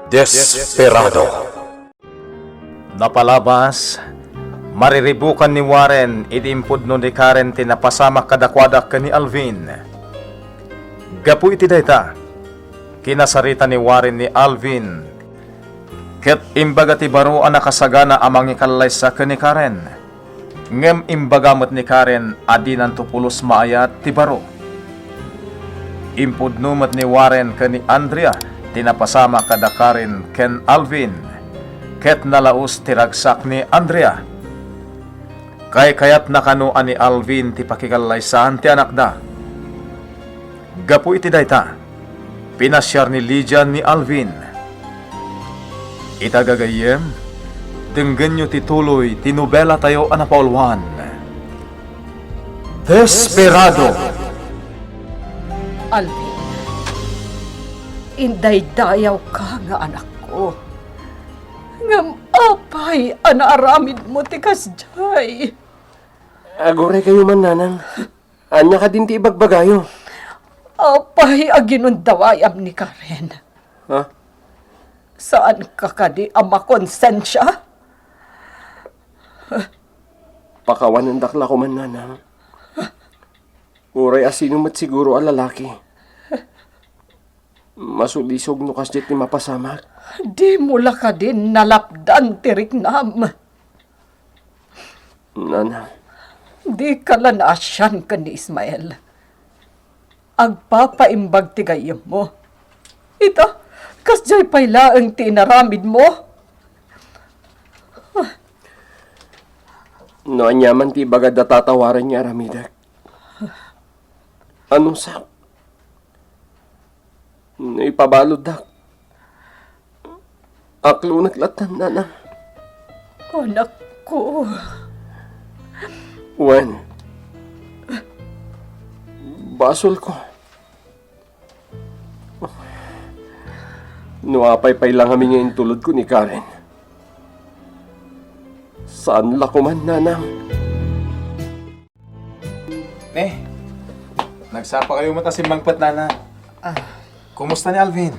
Desperado. Napalabas, mariribukan ni Warren idimpod no ni Karen tinapasama kadakwadak ka ni Alvin. Gapu iti dayta, kinasarita ni Warren ni Alvin, ket imbaga ti baro a nakasagana amang ikalay sa ka ni Karen. Ngem imbagamot ni Karen adinan tupulos maayat ti baro. Impudnumat ni Warren ka ni Andrea tinapasama kada Karen ken Alvin, ket nalaos tiragsak ni Andrea. Kayat nakanuan ni Alvin ti pakikalaysahan ti anak da. Gapu iti dayta, pinasyar ni Lydia ni Alvin. Itagagayem, denggen nyo ti tuloy ti nobela tayo anapaulwan. Desperado. Alvin, inday-dayaw ka nga anak ko. Ngam apay anaaramid mo ti kasjay. Agore kayo man, nanang. Anya ka din ti ibagbagayo. Apay aginundawayam ni Karen. Ha? Saan ka kadi ama konsensya? Pakawan ng dakla ko man, nanang. Uray asino mat siguro ang lalaki. Masulisog no kasjet ni mapasamak. Di mula ka din nalapdan tiriknam. Nanang. Di ka lanasyan ka ni Ismael. Agpapaimbag ti gayam mo. Ito, kasjay payla ang tinaramid mo. No anyaman ti bagad na tatawaran niya, Ramidak. Anong sak? Ipabalod dak. Aklo naglatan, nanang. Anak ko. Wen. Basol ko. Nuapay-pay lang kami ngayon tulad ko ni Karen. Saan la ko man, nanang? Nagsapa kayo mata si Mangpat, nana. Kumusta ni Alvin?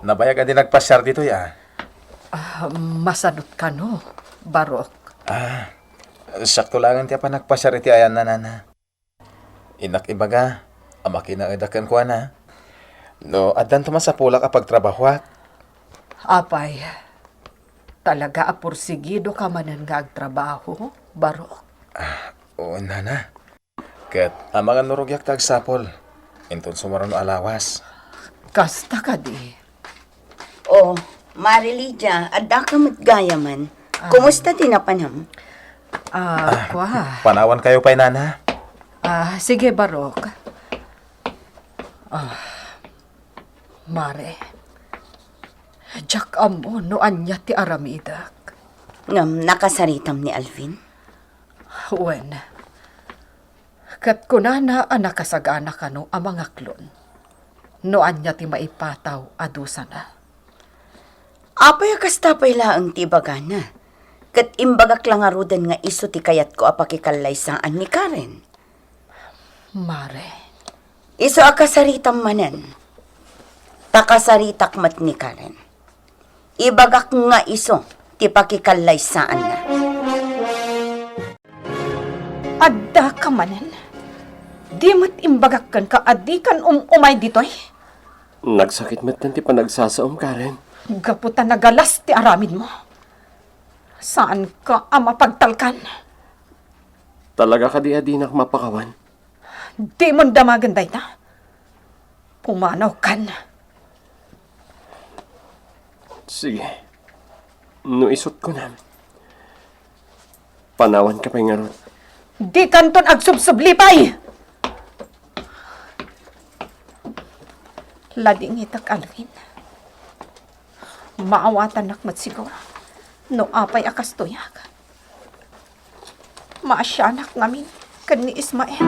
Nabayag adi nagpasyar dito ya? Masanot ka no, Barok. Sakto lang tiya pa nagpasyar iti ayan na, nana. Inak ibaga, amaki na edakan ko na. No, adan tumasapulak kapag trabahwat. Apay, talaga apursigido ka manan nga agtrabaho, Barok. Oo, nana. Ket, mga nurugyak tagsapol. Inton sumaron alawas. Kasta ka di. Oh, Mari Lydia, adda ka matgaya man. Kumusta tinapanam? Kwa. Panawan kayo pa'y, nana. Sige, Barok. Mare, Jack amo no anya ti aramidak. Ngam nakasaritam ni Alvin? Wen, kat kunana anak kasagana ka no ang mga klon. No anya ti maipataw adusa na. Apay kastapay laang ti bagana. Kat imbagak lang arudan nga iso ti kayat ko apakikalaysaan ni Karen. Mare, Iso akasaritam manan. Takasaritak mat ni Karen. Ibagak nga iso ti pakikalaysaan na. adda ka manen. Di mat imbagak kan ka adi kan umay ditoy. Nagsakit mat ti panagsasaom, Karen. Gaputan nagalas ti aramid mo. Saan ka ama pagtalkan? Talaga ka di adinak mapakawan. Di mo damagan day na. Pumanaw kan. Sige. No isot ko na. Panawan ka pa nga ron. Di kanton agsubsublipay! Lading itak Alvin. Maawatan nakmat siguro. No apay akas tuyag. Maasyanak ngamin kan ni Ismael.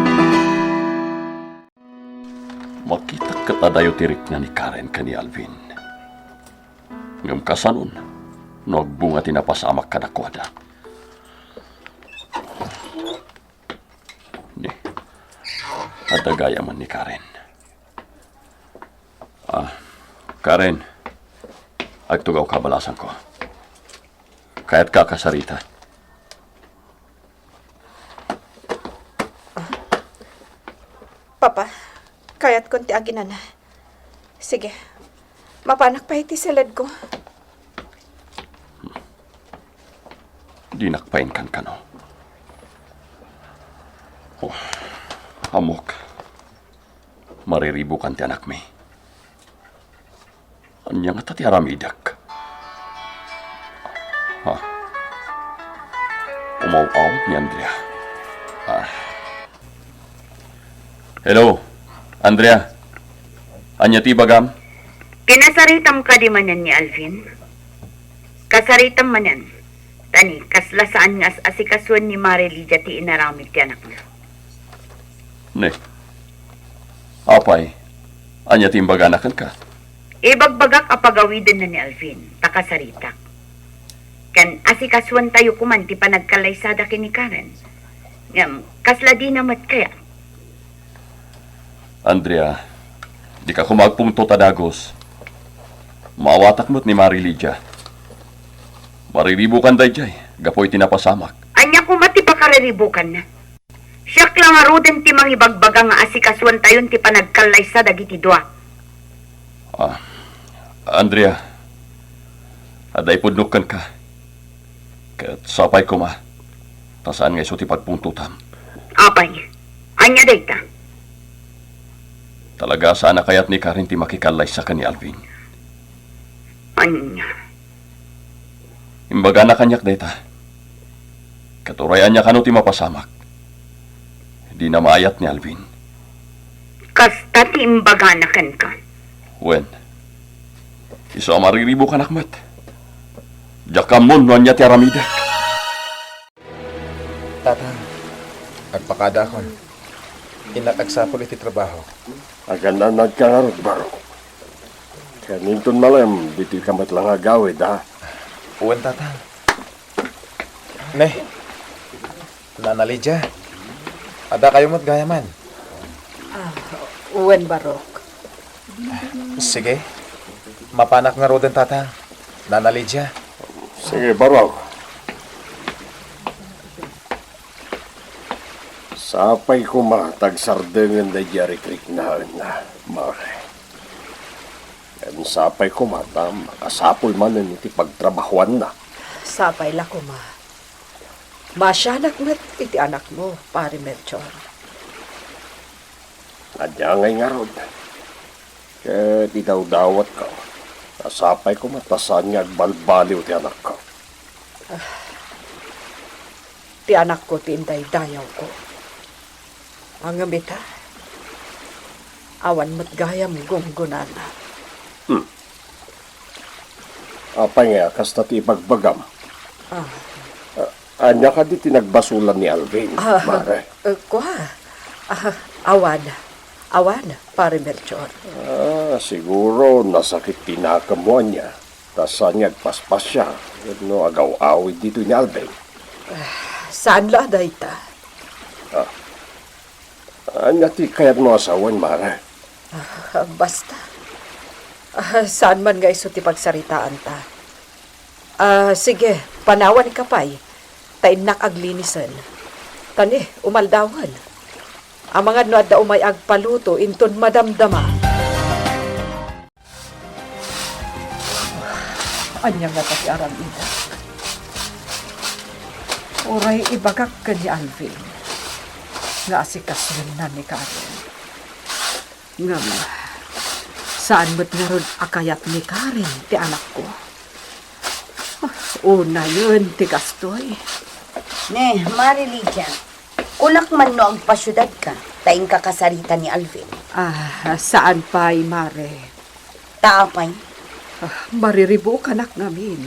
Makita katadayo tirik na ni Karen ka ni Alvin. Ngam kasanon, nagbunga tinapasamak kadakwada. Ni, adagaya man ni Karen. Karen, agtugaw kabalasan ko. Kaya't kakasarita. Papa, kaya't konti aginan na. Sige, mapanak pa iti salad ko. Di nakpain kan kano. Oh, amok. Mariribukan ti anak mi. Anya nga ti aramidak. Ha? Umaw-aw ni Andrea. Hello, Andrea. Anya ti bagam? Kinasaritam ka di manan ni Alvin. Kasaritam manan. Tani, kaslasaan nga asikasuan ni Marilia ti inaramid ti anak mo. Ne. Apay, anya ti imbaganakan ka? Ibagbagak apagawidan na ni Alvin, takasaritak. Kan asikasuan tayo kuman ti panagkalaysada kini Karen. Ngam, kasla di namat kaya. Andrea, di ka kumagpungto tadagos. Maawatak mo't ni Marilia. Mariribukan day jay, gapoy tinapasamak. Anya ko mati pa kariribukan na. Siyak lang arudan ti mangibagbaga nga asikasuan tayon ti panagkalaysada dagiti dua. Andrea, aday pudnukan ka. Kat sapay ko ma. Tasaan nga iso ti pagpuntutam. Apay, anya dayta. Talaga sana kayat ni Karen ti makikalay sa kani Alvin. Anya. Imbaga na kanyak data. Katurayan niya kano ti mapasamak. Di na maayat ni Alvin. Kasta ti imbaganakan ka. Wen, iso mariribo ka nakmat. Jakamon no anya ti aramidak. Tatang, agpakada kon. Inatagsapol iti trabaho. Aganda nagkangarot, baro. Kaninton malam, dito ka matlang agawid, ha? Uwan, tatang. Ne, Nana Lydia, ada kayo mo't gayaman. Uwan, Barok. Sige, mapanak nga roden, tatang. Nana Lydia. Sige, baro. Sapay ko tagsardengan da jari-krik na mare. Yan sapay ko makasapol man na iti pagtrabahuan na. Sapay la ko, ma. Masyanak met iti anak mo, pare Melchor. Adya ngay nga rod. Kaya di daw dawat ka. Nasapay ko matasan nga agbalbaliw ti anak ko. Ti anak ko, ti inday dayaw ko. Ang amita, awan mo't gayam gunggunana. Apay nga, kasta ti pagbagam. Anya ka di tinagbasulan ni Alvin, mare. Awan, pare Melchor. Siguro nasakit tinakamuan niya. Tasan nga agpaspas siya. No, agaw-awid dito ni Alvin. Saan la dayta? Anya ti kayat mo asawan, mare. Basta. Saan man nga iso ti pagsaritaan ta. Sige, panawan ka pa'y. Tainak aglinisan. Tani, umaldawan. Ang mga no adda umay agpaluto, inton madamdama. Anya nga ta si Aramida. Oray ibagak ka ni Alvin. Nga asikasun na ni Karen. Nga saan mo't nga ron akayat ni Karen, ti anak ko? Una yun, ti Gastoy. Ne, Marilia, kunak man no ang pasyudad ka, taing kakasarita ni Alvin. Saan pa'y, Mare? Taapay, Mariribo kanak namin.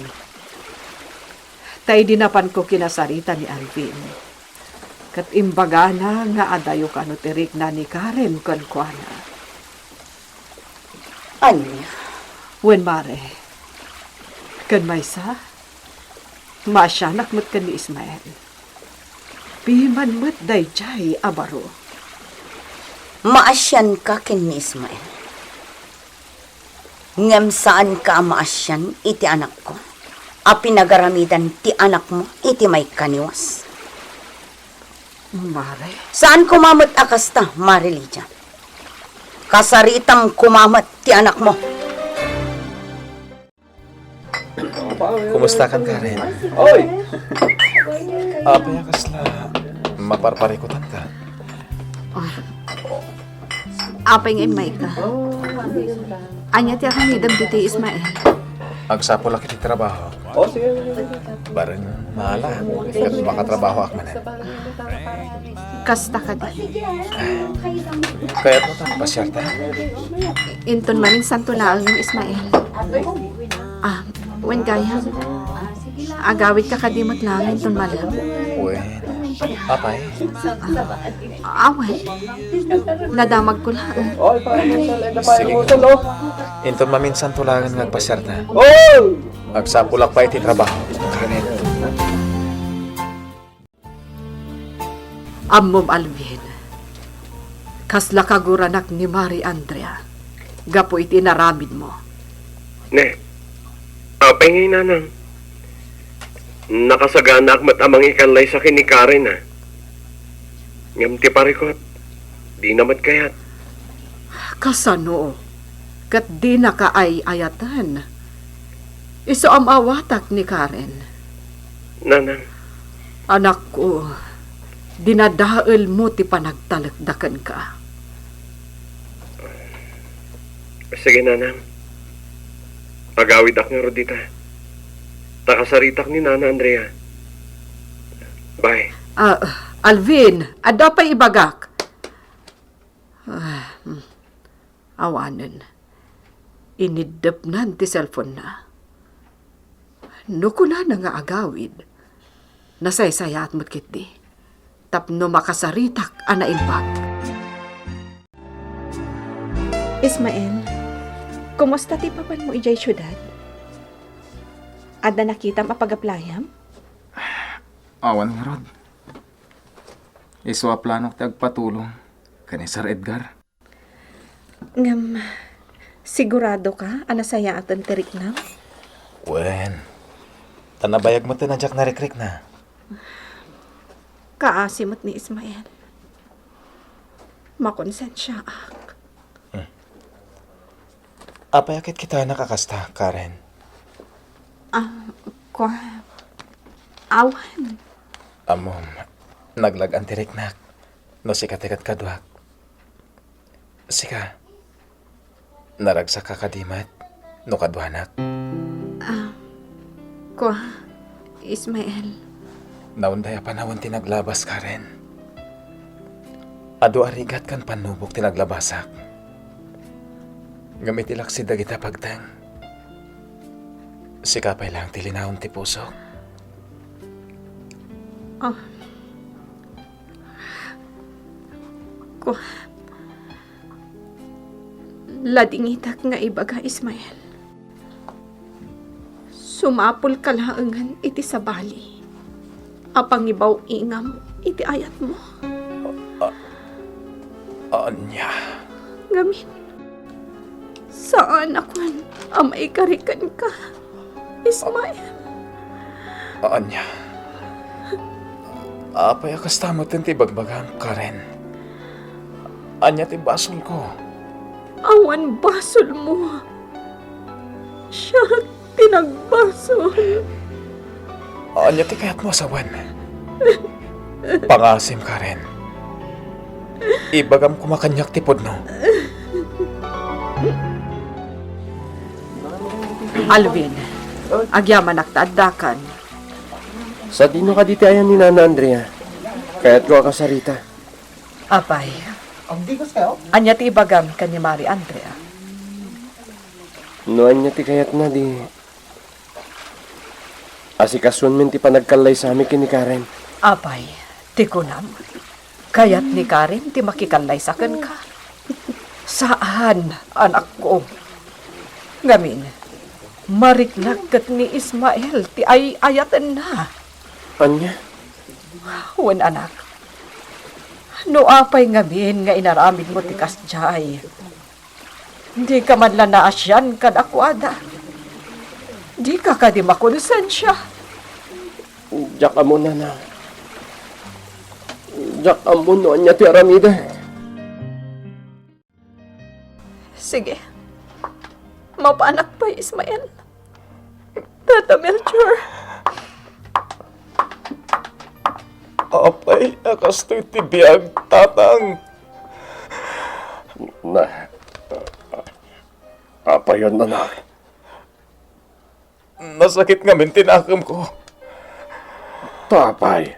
Tay dinapan ko kinasarita ni Alvin. Kat imbaga na nga adayo kano tirik na ni Karen kankwana. anya? Wen, Mare, kan maysa, masyanak mo't kan ni Ismael. Piman mo't dayjay abaro. Maasyan ka ken ni Ismael. Ngem saan ka maasyan iti anak ko? A pinagaramidan ti anak mo iti may kaniwas. Mare, Saan kumamat akasta, Marilija? Kasaritam kumamat ti anak mo. Kumusta kan, Karen? Oy! Apa ya kasla maparparikutan ka? Apay nga imay ka. Anya ti akong hidam diti Ismael. Agsapo laki di trabaho. Bareng maala. Kat makatrabaho ak manan. Kasta ka di. Kaya mo ta pasyal ta. Inton maning santulaang ng Ismael. Wen gayam. Agawid ka kadimot lang inton malam. Wen. Apay? Awan. Nadamag ko lang. Sige. Inton maminsan tulangan nga pasyal ta. Agsapulak pa iti trabaho. Karen. Ammom Alvin. Kasla kaguranak ni Mari Andrea. Gapo iti naramid mo. Ne, apay ngay nanang. Nakasagana ak matamang ikanlay sa ni Karen ah. Ngam ti parikot, di namat kayat. Kasano? Kat di na ka ay ayatan. Iso am awatak ni Karen. Nanang, Anak ko, dinadael mo ti panagtalagdakan ka. sige nanang. Agawid ak nga rodita. Takasaritak ni Nana Andrea. Bye. Alvin, ada pa ibagak. Awanan. Inidap nan ti cellphone na. Nukuna na nga agawid. Nasaysayat mo't kiti. Tapno makasaritak ana impact. Ismael, kumusta ti papan mo ijay syudad? Ada nakita mapag-aplayam? Awan nga rod. Iswa planok tagpatulong. Kani Sir Edgar. Ngam, sigurado ka, anasaya atan tirik na? Wen. Tanabayag mo tinadyak na rekrik na. Kaasimot ni Ismael. Makonsensya ak. Apayakit kita nakakasta, Karen. Awan. Amom, naglag ang tiriknak. No sikatikat kadwak. Sika, naragsak ka kadimat. No kadwanak. Ismael. Naunday panahon tinaglabas, Karen. Ado arigat kan panubok tinaglabasak. Gamit ilaksid kita pagtang. Sikapay lang tilinahon ti puso. Ladingitak nga ibaga, Ismael. Sumapol ka laangan iti sabali. Apangibaw ingam iti ayat mo. Anya. Gamin. Saan akwan amay karikan ka, Ismael? Anya. Apay akastamot ti bagbagang, Karen. Anya ti basol ko. Awan basol mo. Siya tinagbasol. Anya ti kayat mo asawan. Pangasim, Karen. Ibagam kumakanyak ti podno. Alvin, agyaman naktaadakan. Sa dino ka diti ayan ni Nana Andrea. Kaya't ko akasarita. Apay. Anya ti ibagam kanya Mari Andrea. Noan niya ti kayat na di. Asikasuan min ti panagkalay sa amin kini Karen. Apay, ti kunam. Kayat ni Karen ti makikalay sa ka. Saan, anak ko? Ngamin, mariknagat ni Ismael ti ay ayatan na. Anya? Wan anak. No apay ngamin nga inaramid mo ti kasjay. Di ka man lang naasyan kadakwada. Di ka di makonsensya. Diyak amo na na. Diyak amo no anya ti aramida. Sige. Mapaanak pa, Ismael. Tata Melchor. Apay, akas to'y tibiyag, tatang. Na. Apa yun na. Nasakit nga min tinakam ko. Tapay.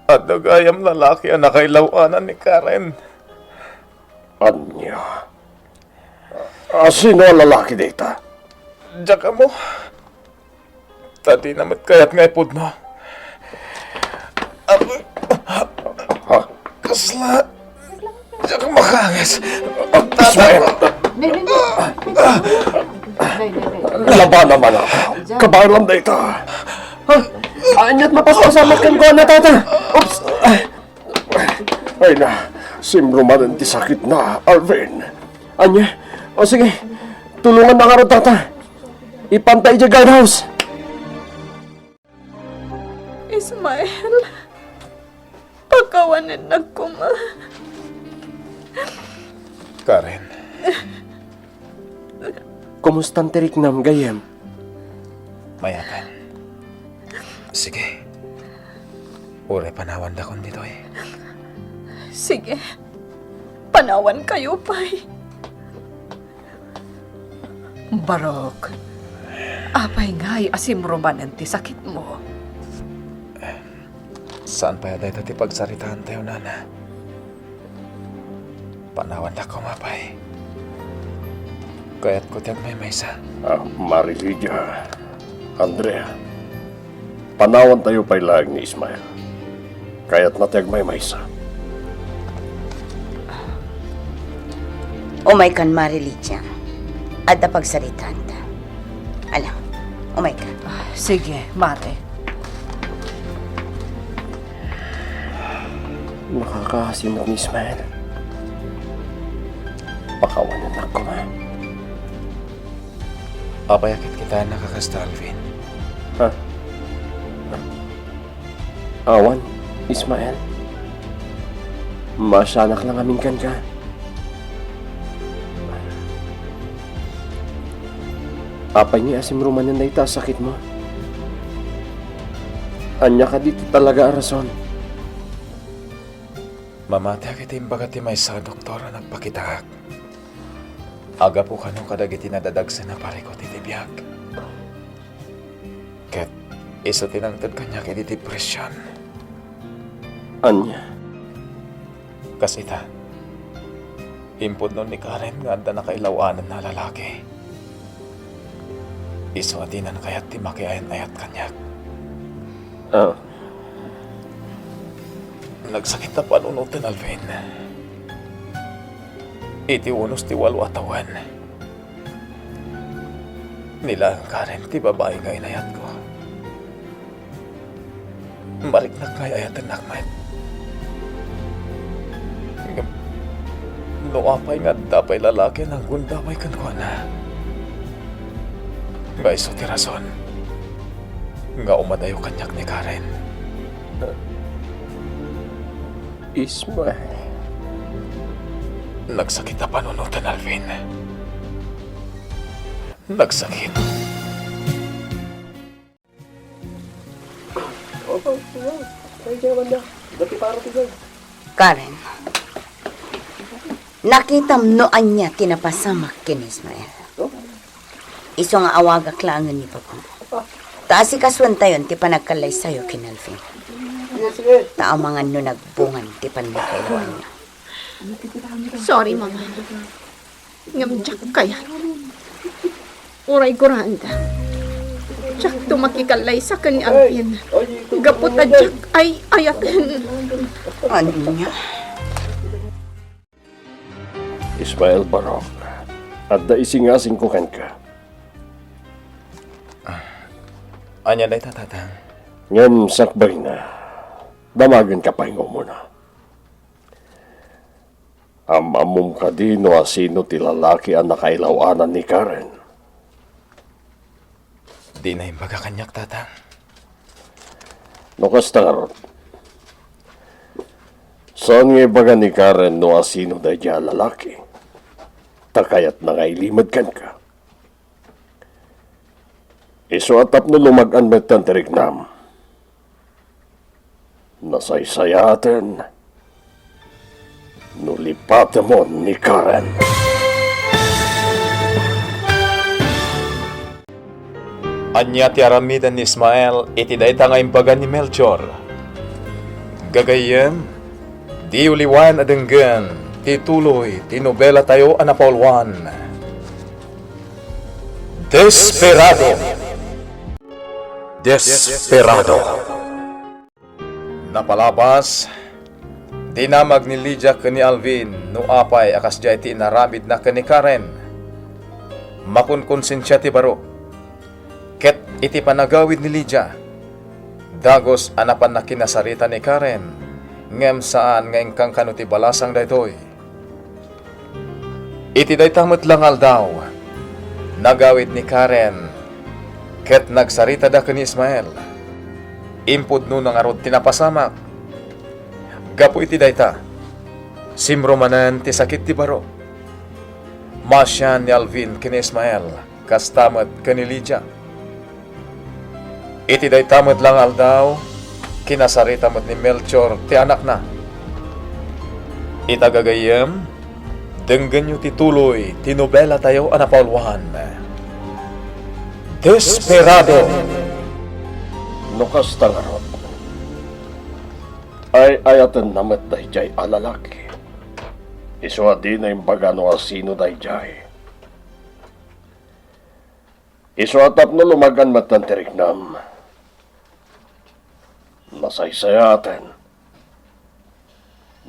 At nagayam lalaki ang nakailawanan ni Karen. Anya. Sino ang lalaki dito? Diyak mo. Tadi namat kayat nga ipod mo. Apoy. Ha? Kasla. Diyak makangis. Ismael! Laban naman ako. Kabalam na ito. Anyat mapasasamat kang ko na tata. Oops! Ay na, simruman ti sakit na, Alvin. Anya, o sige, tulungan na ka rin tata. Ipantay dyan guardhouse. Ismael. Pagkawanan nagkuma. Karen. Kumusta ang tirik nam gayem? Mayapan. Sige. Ure panawan da kon dito eh. Sige. Panawan kayo, Pay. Barok. Apay nga'y asimrumanan ti sakit mo. Saan pa yaday ti pagsaritaan tayo, nana? Panawan da ko, mapay. Kaya't ko tiyag may maysa. Marilidia, Andrea, panawan tayo pa'y lag ni Ismael. Kaya't natiyag may maysa. Umay kan Marilidia. At pagsaritaan ta. Alam, umay ka. Sige, mare. Nakakahasinap ni Ismael. Pakawanan ako, ma. Apayakit kita nakakasta, Alvin. Ha? Awan, Ismael. Masanak lang aminkan ka. Apay ni asimruman yan na ita sakit mo. Anya ka dito talaga arason. Mamati akit imbaga ti may sa doktora nagpakitahak. Aga po kanong kadagiti nadadagsa na pare ko titibiyag. Ket iso tinangtad kanya kay di depresyon. Anya? Kasi ta, impod nun ni Karen nga anda nakailawanan na lalaki. Iso atinan kaya't ti makiayan-ayat kanyak. Nagsakit na panunutin, Alvin. Iti unos ti walo atawan. Nila ang Karen ti babae nga inayat ko. Mariknak nga ayatan nakmet. Nuapay nga dapay lalaki ng gundaway kanuana. Nga iso ti rason. Nga umadayo kanyak ni Karen. Ismael. Nagsakit na panunutan, Alvin. Nagsakit. Karen, nakitam noan niya tinapasamak kin Ismael. Iso nga awagak langan ni Papa. Taasi kaswan tayon ti panagkalay sayo kin Alvin. Taamangan no nagbungan ti panagkailuan niya. Sorry, Mama. Ngamjak kaya. Uray ko randa. Tsak tumakikalay sa kani Alvin. Gapot na jak ay ayatin. Ano niya? Ismael Barok. At da isingasing ko kan ka. Anya na itatata. Ngayon sakbay na. Damagan ka pahingo muna. Amamum ka di no asino ti lalaki ang nakailawanan ni Karen. Di na imbaga kanyak, tatang. No kasta nga ron. Saan nga ibaga ni Karen no asino da dya lalaki? Takayat na ngailimad kan ka. Iso atap no lumagan met tanterik nam. Nasaysayaten. Nulipatan mo ni Karen. Anya ti aramidan ni Ismael, iti dayta nga imbaga ni Melchor. Gagayem, di uliwan adenggan, tituloy, tinobela tayo anapolwan. Desperado. Desperado. Napalabas, dinamag ni Lydia kani Alvin, no apay akas jay ti naramid na kani Karen. Makunkonsensya ti baro. Ket iti panagawid ni Lydia, dagos anapan na kinasarita ni Karen, ngem saan nga ingkang kano ti balasang daytoy. Iti daytamot langal daw, nagawid ni Karen, ket nagsarita da kani Ismael, impud no nga rod tinapasamak. Gapo iti dayta, simromanan ti sakit ti baro. Masyan ni Alvin kani Ismael, kastamat kani Lydia. Iti day tamad lang aldaw, kinasarita mo't ni Melchor ti anak na. Itagagayem, denggan nyo tituloy, tinobela tayo anapalwan. Desperado. No kasta nga ron. Ay ayatan namat dahi jay alalaki. Iso di na imbaga no asino dahi jay. Iso atap no lumagan matanterik nam. Nasaysayaten.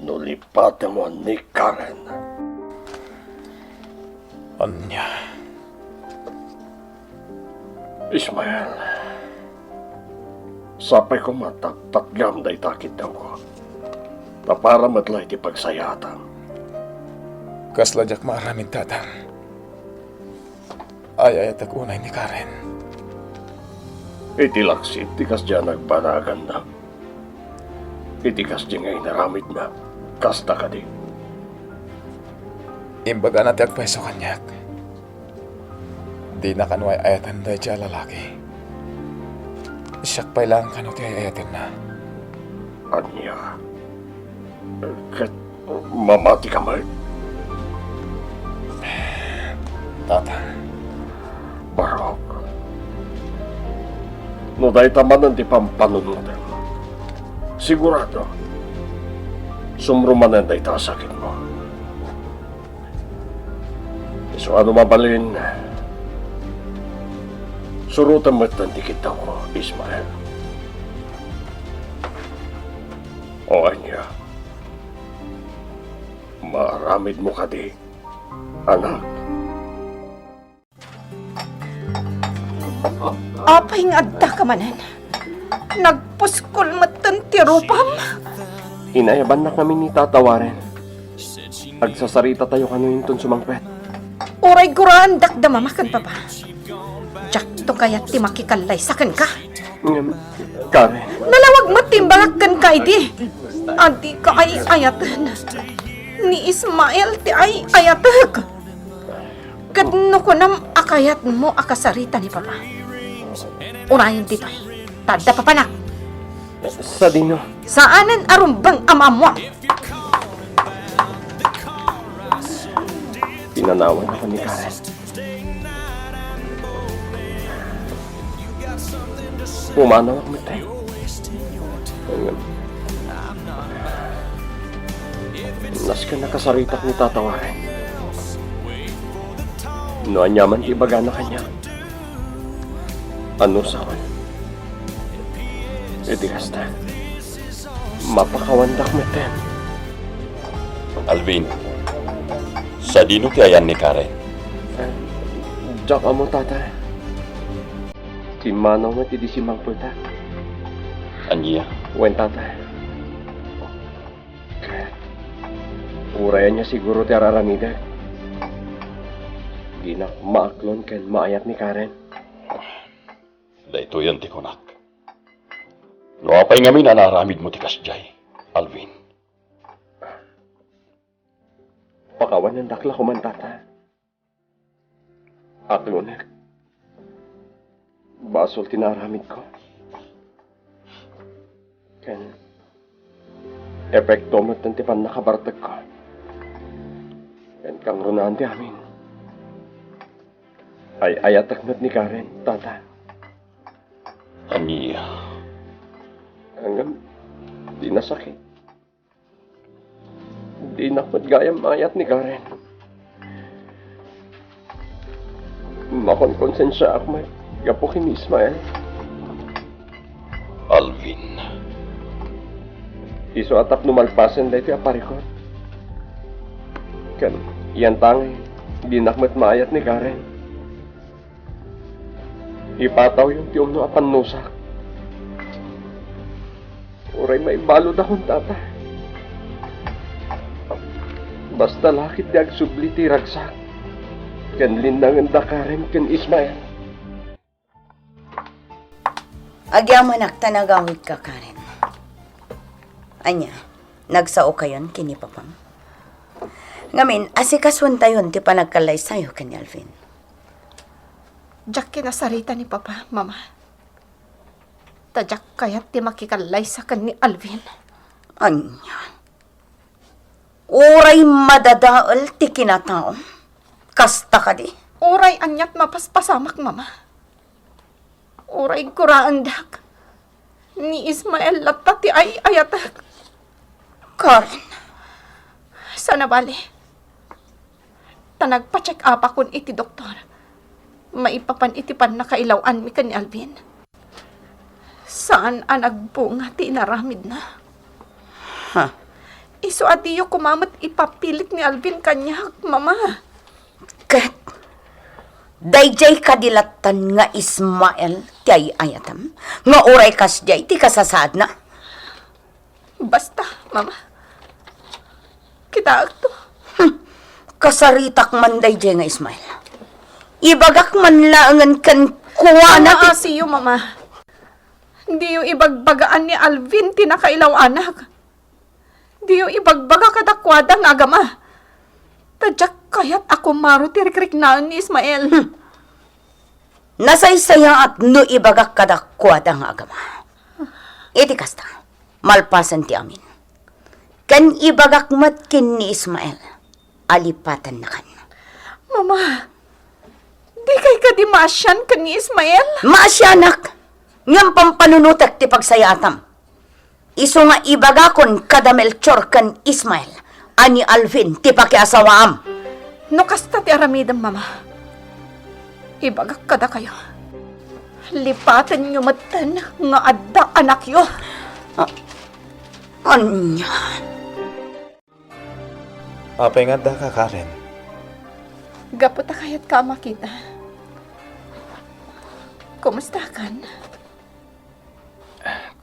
Nulipatan mo ni Karen. Anya, Ismael. Sapay ko matagam day takit daw ko. Na para matlay ti pagsayatan. kasladyak maraming tatang. Ay tagunay ni Karen. Iti laksit, tikas dyan nagbanagan na. Itikas dyan ngay naramid na. Kasta ka di. Imbaga na ti agpweso kanyak. Di na kanway ayatan da dya lalaki. Siyak pa'y lang kano ti ayatan na. Anya. Kat mamati ka man. Tatang, Barok. No dahi tamanan ti pampanunutan. Sigurado. Sumrumanan dahi tasakit mo. So ano mabalin? Surutan mo tantikit ako, Ismael. O anya. Maramid mo ka di, anak. Apay nga adda ka manan. Nagpuskol matan ti rupam. Inayaban na kami ni Tatawaren. Agsasarita tayo kanuhinton sumangpet. Uray guraan dakdamamakan pa ba? Jack to kaya ti makikalay sakan ka. Karen, Nalawag mo timbalakan ka idi. Adi ka ay ayatan. Ni Ismael ti ay ayatag. Kadno ko nam akayat mo akasarita ni Papa. Urayan dito. Tada papanak. sa dino. Saanan arumbang ama mo? Pinanawan ako ni Karen. Pumanaw ako mit tayo. Nas ka nakasaritak ni Tatawaren. No anyaman ti baga na kanya. Ano sa akin? E di kasta. Mapakawandak mit tayo. Alvin, sa dino ti ayan ni Karen? Diyak mo tatay. Timanaw mo ti di si Mangpulta. Anya, Wen tatay. Urayan niya siguro ti araramida. Di na maaklon ken maayat ni Karen. Dahito yan ti kunak. No apay ngamin anaramid mo ti kasjay, Alvin. Pakawan ng dakla ko man, tata. Aklon. Basol tinaramid ko. Ken epekto mo ti pan nakabartag ko. Ken kang runaan ti amin. Ay ayatak met ni Karen, tata. Aniya. Hanggang di nasakit. Di nakapagayam mayat ni Karen. Makon-konsensya ako may gapo kini Ismael. Alvin. Iso atap numalpasan dahil aparikot. Kan, iyan tangi, di nakmet mayat ni Karen. Ipataw yung tiyong no apan nusak. Uray may balod akong tata. Basta lakit di agsubli ti ragsak. Ken lindangan da Karen ken Ismael. Agyaman ak tanagawid ka, Karen. Anya, nagsao kayon kini papang. Ngamin, asikaswan tayon ti panagkalay sayo ken Alvin. Jak kinasarita ni Papa, Mama. Tadyak kayat ti makikalay sa kan ni Alvin. Anya. Uray madadaol ti kinataon. Kasta ka di. Uray anyat mapaspasamak, Mama. Uray kuraandak. Ni Ismael latta ti ay ayatak. Karen, Sana bali. Tanagpa-check up akon iti doktor. Maipapan iti pan nakailawan mi kan ni Alvin. Saan ang nagbunga ti inaramid na? Ha? Iso adiyo kumamat ipapilit ni Alvin kanya, Mama. Kat, dayjay kadilatan nga Ismael ti ay ayatam. Nga uray kasjay ti kasasad na. Basta, Mama. Kita to. Kasaritak man dayjay nga Ismael. Ibagak man laangan kan kuwa na ti... Siyo, Mama. Di yung ibagbagaan ni Alvin tinakailaw anak. Di yung ibagbaga kadakwada nga agama. Tadyak kayat ako maro tirikrik na ni Ismael. Nasaysaya at no ibagak kadakwada nga agama. Iti kasta, malpasan ti amin. Kan ibagak matkin ni Ismael, alipatan na kan. Mama, di kay ka di masyan ka ni Ismael? Maasyanak, ngam pampanunutak ti pagsayatam. Iso nga ibagakon kada Melchor kan Ismael, ani Alvin ti pakiasawaam. No kasta ti aramidam, Mama. Ibagak kada kayo. Lipatan nyo matan nga adda anak yo. Anya, Apay nga da ka, Karen. Gaputa kayat ka makita. Kumusta kan?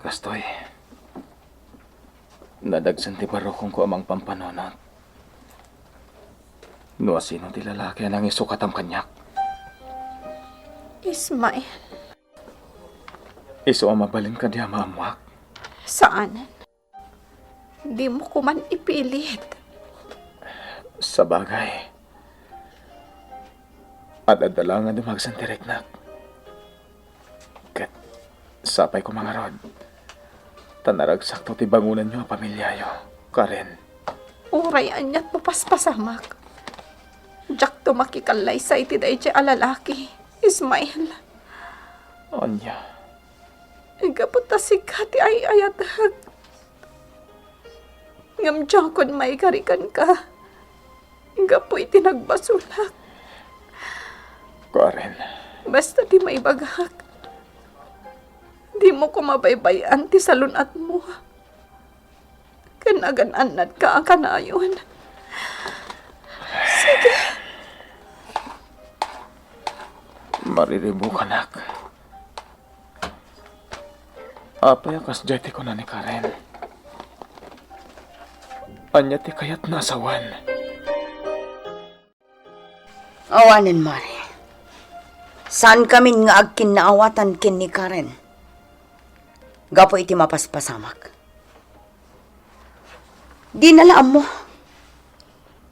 Kastoy. Nadagsan ti barokong ko amang pampanonot. No asino ti lalaki ang isukatam kanyak. Ismael, Iso ang mabalin ka di amaamwak. saan? Di mo ko man ipilit. Sa bagay. At adalangan dumagsan tiriknak. Kat sapay ko mga rod. Tanaragsak to ti bangunan nyo ang pamilyayo. Karen. Uray anyat mo paspasamak. Jak to makikalay sa iti dahi alalaki. Ismael, Anya. gaputa si Kati ay ayatag. Ngam jakon may karikan ka. Gapu iti nagbasulak. Karen. Basta di may bagak. Di mo ko mabaybayan ti salunat mo. Kanagananad ka ang kanayon. Mariribo ka, nak. Apay akas jati ko na ni Karen. Anya ti kayat nasawan. Awanin, Mare. Saan kami nga agkin naawatan kin ni Karen? Gapo iti mapaspasamak. Di nalaan mo.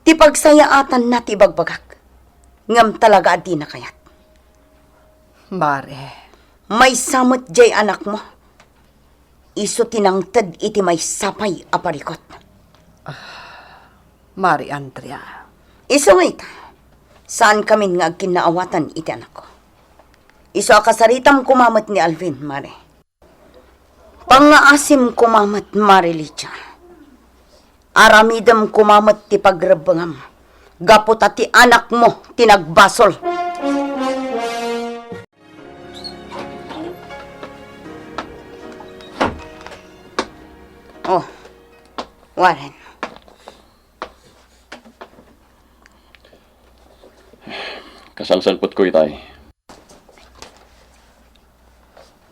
Ti pagsayaatan na ti bagbagak. Ngam talaga di na kayat. Mare, May samot jay anak mo. Iso tinangtad iti may sapay aparikot. Mari Andrea. Iso nga ita. Saan kami nga agkinaawatan iti anak ko? Iso akasaritam kumamat ni Alvin, Mare. Pangaasim kumamat, Mare Licha. Aramidam kumamat ti pagrabangam. Gapot at ti anak mo tinagbasol. Oh, Warren. Kasalsalpot ko itay.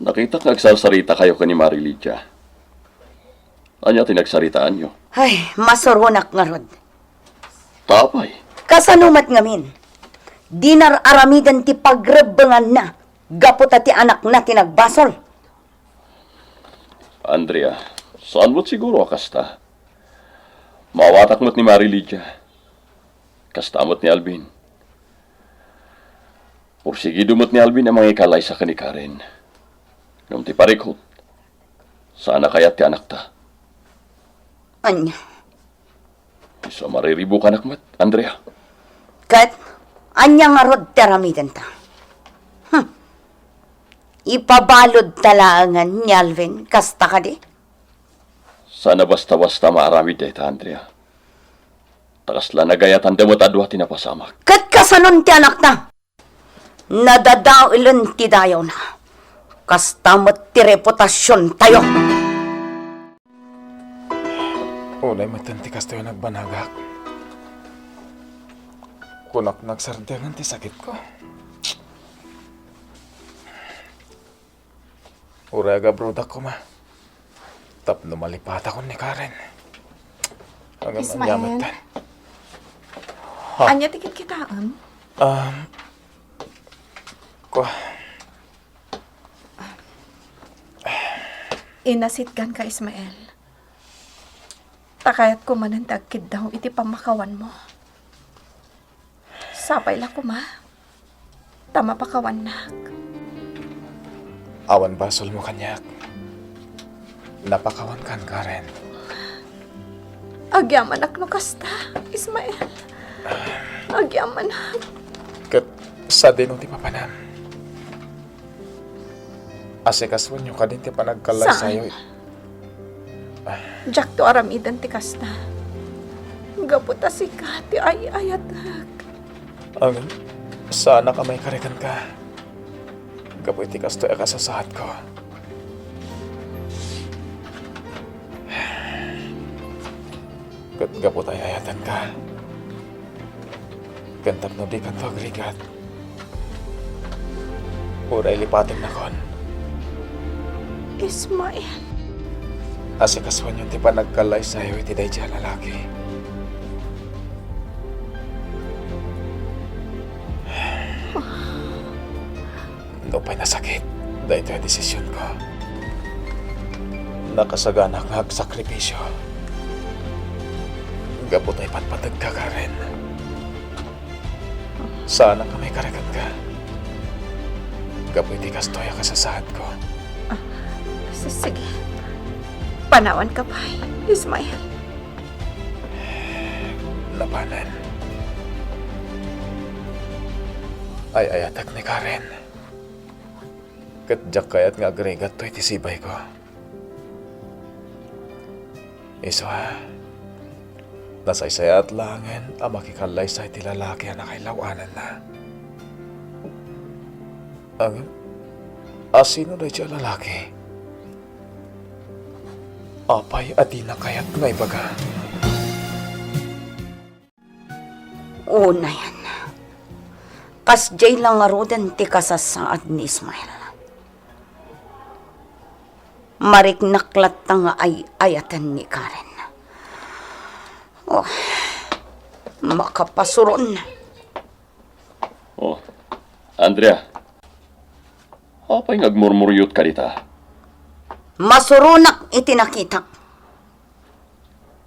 Nakita kag sarsarita kayo ka ni Mari Lydia. Anya tinagsaritaan nyo? Ay, masurunak nga rod. Tapay. Kasanumat ngamin. Dinar aramidan ti pagrabangan na. Gapot at ti anak na tinagbasol. Andrea, saan mo't siguro kasta? Mawatak mo't ni Mari Lydia. Kasta mo't ni Alvin. Pursigi dumot ni Alvin ang mga ikalay sa kanikaren. Nung ti parikot, sana kaya't ti anak ta. Anya. Isa mariribo ka nakmat, Andrea. Kat, anya nga rod teramidan ta. Ipabalod talaangan ni Alvin. Kasta ka di? Sana basta-basta maaramid deta, Andrea. Takasla nagayatan damot adwa tinapasamak. Kat kasanon ti anak ta. Nadadaw ilon ti dayaw na. Kasta mo ti reputasyon tayo. Ulay matantikas tayo nagbanagak. Kunak nagsardalan ti sakit ko. Uraga brodak ko ma. Tapno malipata ko ni Karen. Hanggang Ismael. manyamatan. Anya tikit kitaan? Inasitgan ka, Ismael. Takayat ko manantagkid daw iti pamakawan mo. Sapay la ko, ma. Tama pakawan nak. Awan basol mo kanyak. Napakawan kan, Karen. Agyaman ak no kasta, Ismael. Agyaman ak. Kat sa dinong ti papanam. Asikaswan nyo ka din ti panagkalay Saan? sa'yo. Jak to aramidan ti kasta. Gaputa si Kati ay ayatak. Ang sana ka may karekan ka. Kapoy ti kasto e kasasahat ko. Kat gapot ay ayatan ka. Kantap no di kan pagrigat. Uray lipatin na kon. Ismael. Asikaswan yung ti panagkalay sa'yo iti day dyan lalaki. No pa'y nasakit. Dahil ito yung desisyon ko. Nakasagana nga sakripisyo. Gabot ay patpatag ka, Karen. Sana ka may karagan ka. Gapoy di kastoya kasasaad ko. Sige. Panawan ka pa, Ismael. Labanan. Ay ayatak ni Karen. Katjak kayat nga agregat to itisibay ko. Iso ha. Nasaysaya at langan ang makikalay sa iti lalaki na kailawanan na. Ang asino na siya lalaki? Apay at di na kayat nga ibaga. Una yan. Kasjay lang nga rodan ti kasasaad ni Ismael. Mariknaklat nga ay ayatan ni Karen. Oh, makapasuron. Oh, Andrea. Apay ngagmurmuryot ka dita. Masurunak itinakitak.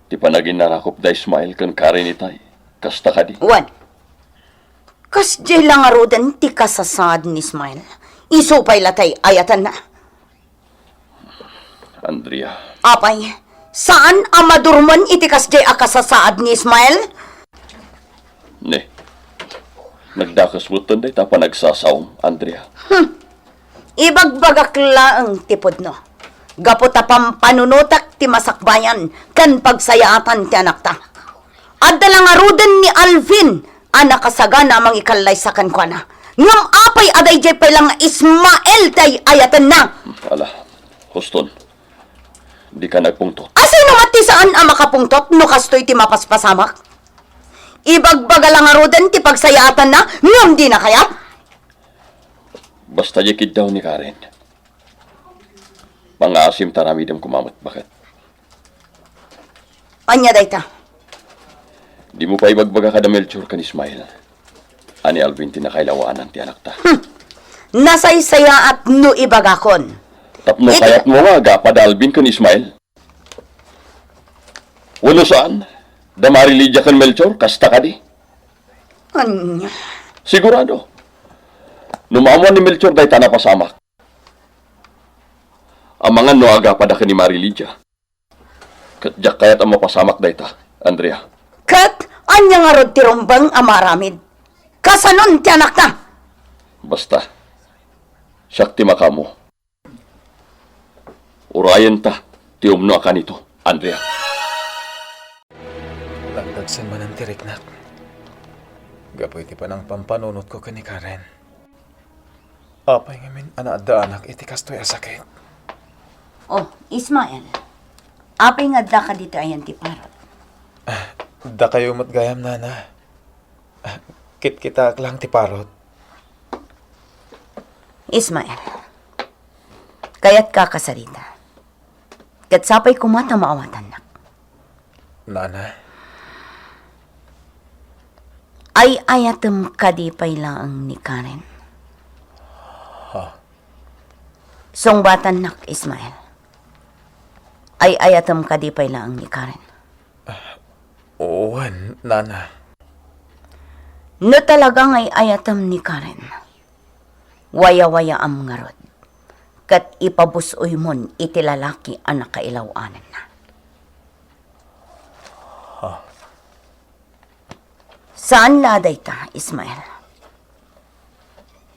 Di pa naging narakop da Ismael kan Karen itay. Kasta ka di. Wan. Kas jay lang arudan ti kasasad ni Ismael. Isupay latay ayatan na. Andrea. Apay, saan amadurman iti kas jay akasasaad ni Ismael? Ne. Nagdakas mo day tapa nagsasawm, Andrea. Ibagbagak laang tipod no. Gapot pampanunutak ti masakbayan kan pagsayaatan ti anak ta. Adda lang arudan ni Alvin anak kasaga namang ikalay sa kankwana. Ngam apay aday jay pay lang Ismael tay ayatan na. Ala, Huston. Di ka nagpungtot. Asay naman ti saan ang makapungtot no kastoy ti mapaspasamak? Ibagbaga lang arudan ti pagsayaatan na ngam di na kayat? Basta yakid daw ni Karen. Mga asim taramidam kumamot. Bakit? Anya dayta. Di mo pa ibagbaga ka da Melchor kan Ismael. Ani Alvin tinakailawaan ang tiyanak ta. Nasaysaya at no ibagakon. Tapno kayat mo nga agapa da Alvin kan Ismael. Walo saan? Da Marilidya kan Melchor, kasta ka di. Anya. Sigurado. Numamuan ni Melchor day tanah pasamak. Amangan no aga pada ni Marilidya. Katjak kayat ang mapasamak day ta, Andrea. Kat, anya nga rod ti rombang amaramid. Kasanon ti anak ta. Basta, syakti makamo. Urayan ta, ti umno akan ito, Andrea. Lagdagsan man ang tiriknak. Gapoy ti pa ng pampanunot ko kani Karen. Apay ngamin anaadda anak iti kastoy asakit. Oh, Ismael. Apay nga da ka dito ayan ti parot. Da kayo matgayam nana. Kit-kita lang ti parot. Ismael. Kaya't kakasarita. Kat sapay kumata maawatan na. Nana, Ay ayatem kadipay lang ni Karen. Songbatan nak, Ismael. Ay ayatem kadipay lang ni Karen. uwan, nana. No talagang ay ayatem ni Karen. Waya-waya am ngarod. Kat ipabusoy mon iti lalaki ang nakailawanan na. Saan laday ta, Ismael?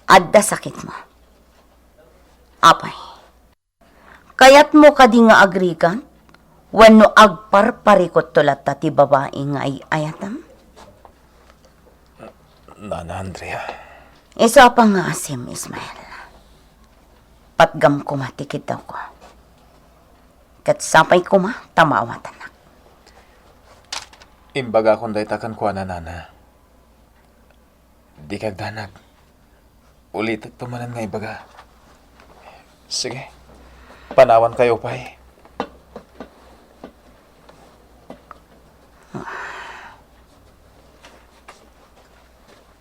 Adda sakit mo. Apay. Kayat mo ka di nga agrigan? Wano agparparikot tulat ta ti babae nga ay ayatam? Nana Andrea. Isa pa nga asim, Ismael. Patgam kumatikid daw ko. Kat sapay kuma, tamawatan na. Imbaga kung day takan ko na nana. Di kagdanag. Ulitit tumanan nga ibaga. Sige. Panawan kayo pay.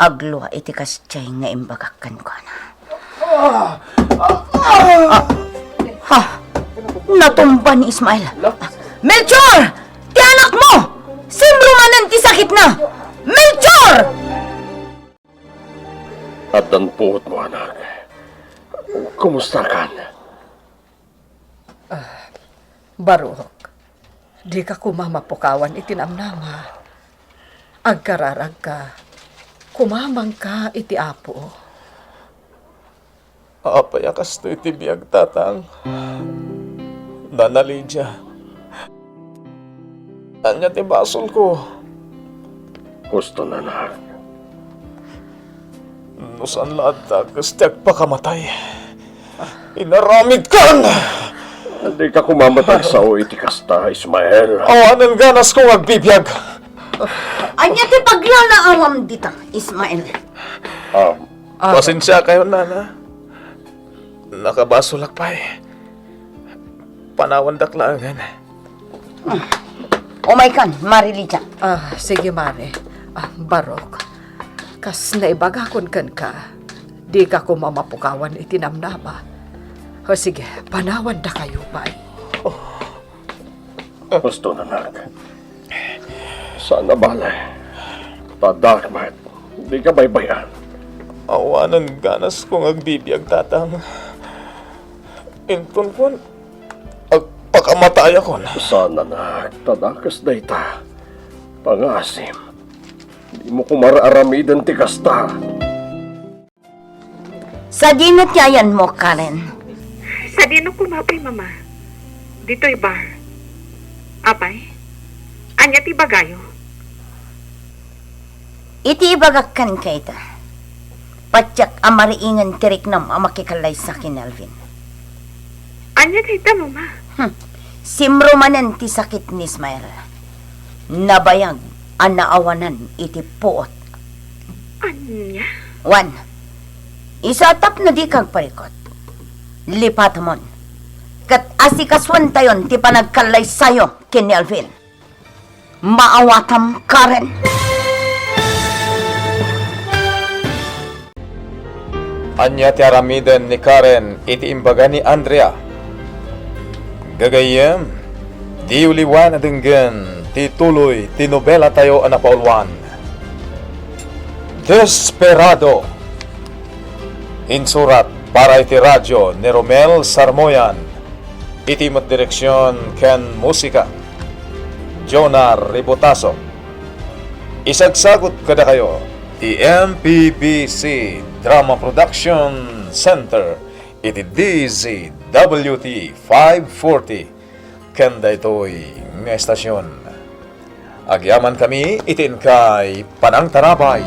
Agluwa iti kasyay nga imbagakan ko na. Ha? Natumba ni Ismael. Melchor! Ti anak mo! Simbrumanan ti sakit na! Melchor! At ang puot mo, anak. Kumusta ka? Barok, di ka kumamapukawan itinamnama. Agkararag ka, kumamang ka iti apo. Apay kastoy ti biyag tatang. Nana Lydia. Anya ti basol ko. Gusto na, anak. Nusan lahat kastag pakamatay. Inaramid kang! Hindi ka kumamatay sa o iti kasta, Ismael. Awanan ganas kong agbibiyag. Anya ti paglalaawam dita, Ismael. Pasensya kayo, nana. Nakabasolak pa eh. Panawan daklangan. Umay kan, Marilita. Sige, Mare. Barok. Kas naibagakon kan ka, di ka ko mamapukawan itinamnama. Sige, panawan da kayo, bay. Gusto na nak. Sana balay. Tadarmat. Di ka baybayan. Awanan ganas kong agbibiyag tatang. Inton kon, agpakamatay ako na. Sana nak. Tadakas da ita. Pangasim. Di mo kumararamidan ti kasta. Sa dinatyayan mo, Karen. Sa dino kumapay, mama. Dito'y bar. Apay, anya ti bagayo. Iti ibagakkan ka ita. Patyak amariingan tirik nam amakikalay sa akin, Alvin. Anya dita, mama. Simrumanan ti sakit ni Ismael. Nabayag ang naawanan iti puot. Anya? Wan, isatap na di kang parikot. Lipat mon. Kat asikaswan tayon ti panagkalay sayo kini Alvin. Maawatam Karen. Anya ti aramiden ni Karen iti imbaga ni Andrea. Gagayem, di uliwan adenggan ti tuloy ti nobela tayo anapaulwan. Desperado. Insurat para iti radyo ni Romel Sarmoyan. Iti direksyon ken musika Jonar Ribotaso. Isagsagot kada kayo ti MPBC Drama Production Center iti DZWT 540 kanda ito'y nga estasyon. Agyaman kami itin kay Panang Tarabay.